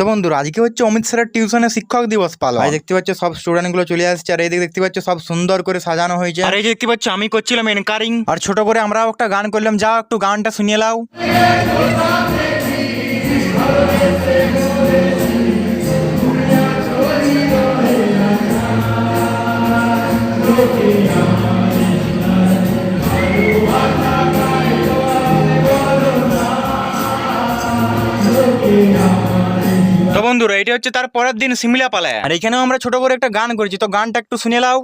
তো বন্ধুরা আজকে হচ্ছে অমিত স্যারের টিউশনের শিক্ষক দিবস পালন। আর দেখতে পাচ্ছ সব স্টুডেন্ট গুলো চলে আসছে, আর এইদিকে দেখতে পাচ্ছ সব সুন্দর করে সাজানো হয়েছে। আর এই যে দেখতে পাচ্ছ আমি করছিলাম এনকারিং, আর ছোট করে আমরাও একটা গান করলাম। যাও একটু গানটা শুনিয়ে লাও। তো বন্ধুরা এটা হচ্ছে তার পরের দিন সিমলা পালায়, আর এখানেও আমরা ছোট করে একটা গান করেছি। তো গানটা একটু শুনে লাও।